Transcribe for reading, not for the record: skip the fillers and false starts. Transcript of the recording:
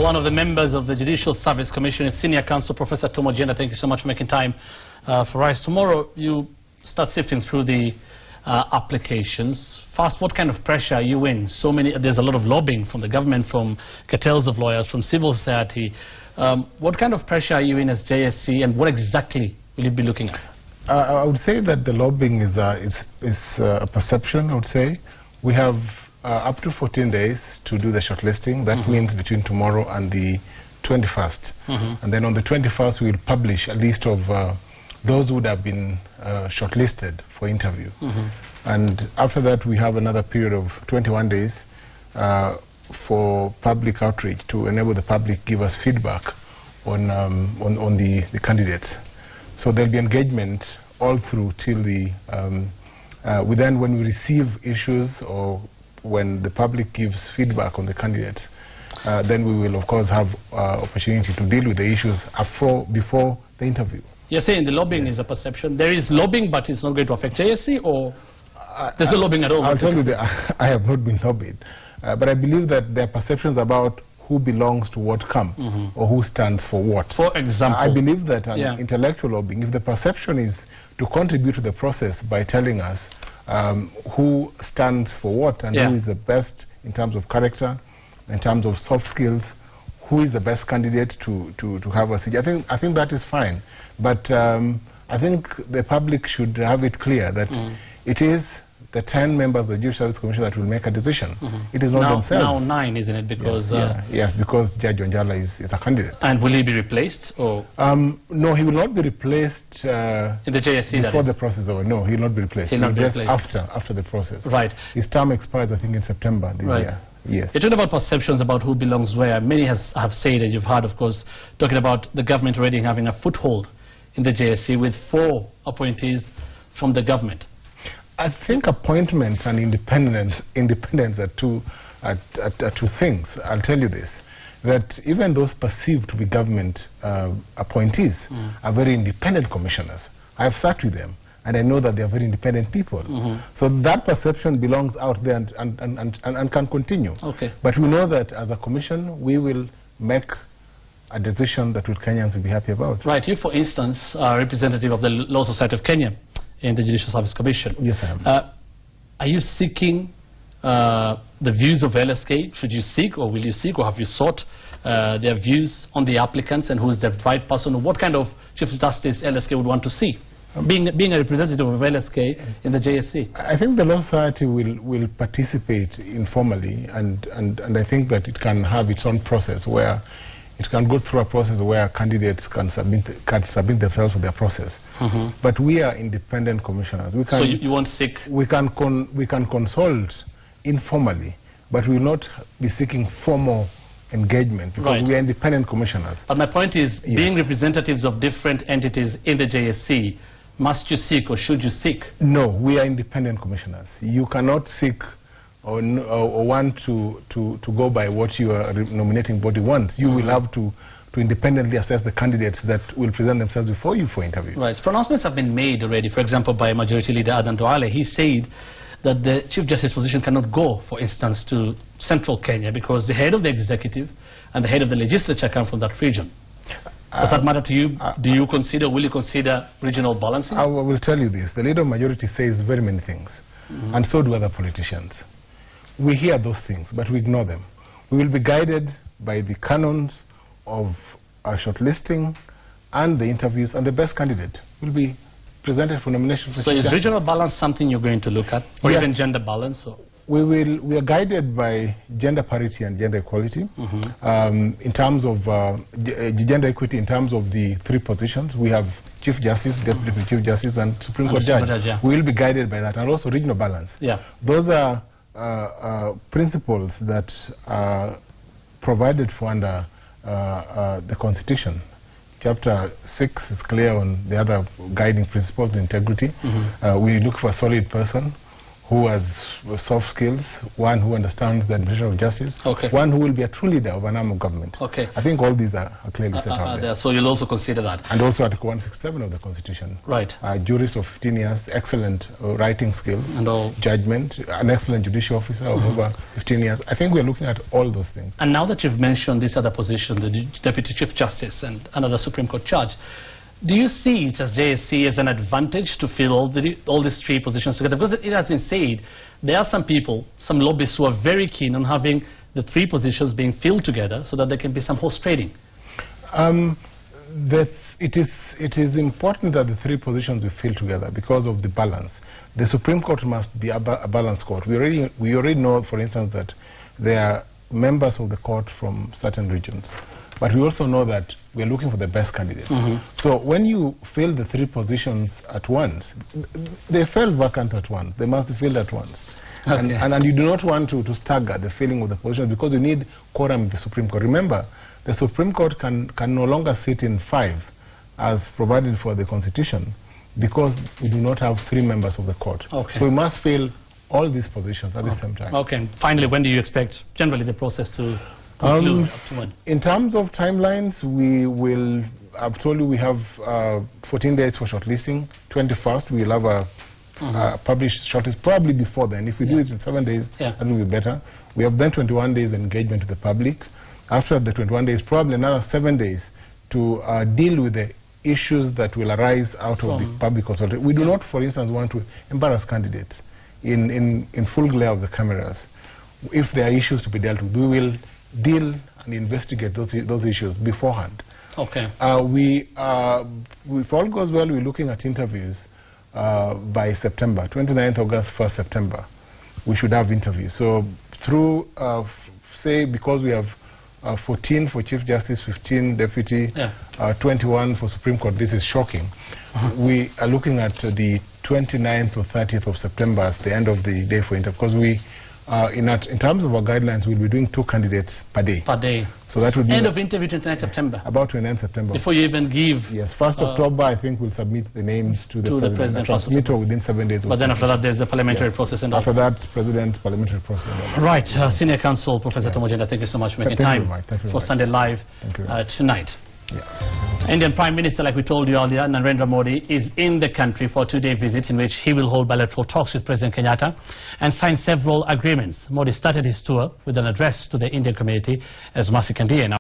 one of the members of the Judicial Service Commission, Senior Counsel, Professor Tom Ojienda. Thank you so much for making time for us. Tomorrow, you start sifting through the applications. First, what kind of pressure are you in? There's a lot of lobbying from the government, from cartels of lawyers, from civil society. What kind of pressure are you in as JSC, and what exactly will you be looking at? I would say that the lobbying is a perception, I would say. We have up to 14 days to do the shortlisting. That means between tomorrow and the 21st. And then on the 21st, we will publish a list of those who would have been shortlisted for interview. And after that, we have another period of 21 days for public outreach to enable the public give us feedback on the candidates. So there'll be engagement all through till the when we receive issues or when the public gives feedback on the candidates, then we will of course have opportunity to deal with the issues before the interview. You're saying the lobbying is a perception. There is lobbying, but it's not going to affect JSC, or there's no lobbying at all? I'll tell you that I have not been lobbied, but I believe that there are perceptions about who belongs to what camp or who stands for what. For example, I believe that an intellectual lobbying, if the perception is to contribute to the process by telling us who stands for what and who is the best in terms of character, in terms of soft skills, who is the best candidate to have a seat. I think that is fine, but I think the public should have it clear that it is the 10 members of the Judicial Service Commission that will make a decision. It is not themselves. Now 9, isn't it? Because yes, because Judge Onjala is a candidate. And will he be replaced? Or no, he will not be replaced in the JSC before the process is over. No, he will not be replaced. He'll not be replaced after the process. Right. His term expires, I think, in September this year. Yes. You're talking about perceptions about who belongs where. Many have said, and you've heard, of course, talking about the government already having a foothold in the JSC with 4 appointees from the government. I think appointments and independence are two things. I'll tell you this, that even those perceived to be government appointees are very independent commissioners. I've sat with them, and I know that they are very independent people. So that perception belongs out there and can continue. Okay. But we know that as a commission, we will make a decision that Kenyans will be happy about. Right. You, for instance, are representative of the Law Society of Kenya in the Judicial Service Commission. Yes, I am. Are you seeking the views of LSK? Should you seek, or will you seek, or have you sought their views on the applicants and who is the right person? What kind of Chief Justice LSK would want to see? Being a representative of LSK in the JSC. I think the Law Society will participate informally, and I think that it can have its own process where it can go through a process where candidates can submit themselves to their process. But we are independent commissioners. We can, so you won't seek? We can consult informally, but we will not be seeking formal engagement because we are independent commissioners. But my point is, being representatives of different entities in the JSC, must you seek or should you seek? No, we are independent commissioners. You cannot seek or want to go by what your nominating body wants. You will have to independently assess the candidates that will present themselves before you for interview. Right. Pronouncements have been made already, for example, by Majority Leader Adan Duale. He said that the Chief Justice position cannot go, for instance, to central Kenya because the head of the executive and the head of the legislature come from that region. Does that matter to you? Will you consider regional balancing? I will tell you this. The leader of majority says very many things, and so do other politicians. We hear those things, but we ignore them. We will be guided by the canons of our shortlisting and the interviews, and the best candidate will be presented for nomination. So is regional balance something you're going to look at, or even gender balance? Or? We are guided by gender parity and gender equality. In terms of gender equity, in terms of the 3 positions, we have Chief Justice, Deputy Chief Justice, and Supreme Court Judge. We will be guided by that, and also regional balance. Those are principles that are provided for under the Constitution. Chapter 6 is clear on the other guiding principles, integrity. We look for a solid person who has soft skills, one who understands the administration of justice, one who will be a true leader of an arm of government. I think all these are clearly set out there. So you'll also consider that. And also Article 167 of the Constitution. Right. Jurist of 15 years, excellent writing skills, and judgment, an excellent judicial officer of over 15 years. I think we're looking at all those things. And now that you've mentioned this other position, the Deputy Chief Justice and another Supreme Court judge, do you see it as JSC as an advantage to fill all these three positions together? Because it has been said there are some people, some lobbyists who are very keen on having the three positions being filled together so that there can be some horse trading. It is important that the three positions be filled together because of the balance. The Supreme Court must be a balanced court. We already know, for instance, that there are members of the court from certain regions. But we also know that we are looking for the best candidate. So when you fill the three positions at once, they fell vacant at once. They must be filled at once. And you do not want to stagger the filling of the positions because you need quorum in the Supreme Court. Remember, the Supreme Court can no longer sit in 5 as provided for the Constitution because we do not have 3 members of the court. So we must fill all these positions at the same time. Finally, when do you expect generally the process to conclude? In terms of timelines, I've told you we have 14 days for shortlisting. 21st, we'll have a published shortlist, probably before then. If we do it in 7 days, that will be better. We have then 21 days engagement with the public. After the 21 days, probably another 7 days to deal with the issues that will arise out of the public consultation. We do not, for instance, want to embarrass candidates in full glare of the cameras. If there are issues to be dealt with, we will deal and investigate those issues beforehand. If all goes well, we're looking at interviews by September, 29th August, 1st September. We should have interviews. So through, say, because we have 14 for Chief Justice, 15 Deputy, 21 for Supreme Court, this is shocking. We are looking at the 29th or 30th of September as the end of the day for interview, because we in terms of our guidelines, we'll be doing 2 candidates per day. So that would be end of interview 29th September. About 29th September. Before you even give. Yes, 1st October, I think we'll submit the names to the President. Transmit within 7 days. But then after that, there's the parliamentary process and after that, President, parliamentary process. Right, Senior Counsel Professor Tom Ojienda, thank you so much for making time for Sunday Live tonight. Indian Prime Minister, like we told you earlier, Narendra Modi, is in the country for a 2-day visit in which he will hold bilateral talks with President Kenyatta and sign several agreements. Modi started his tour with an address to the Indian community as Masikandiye.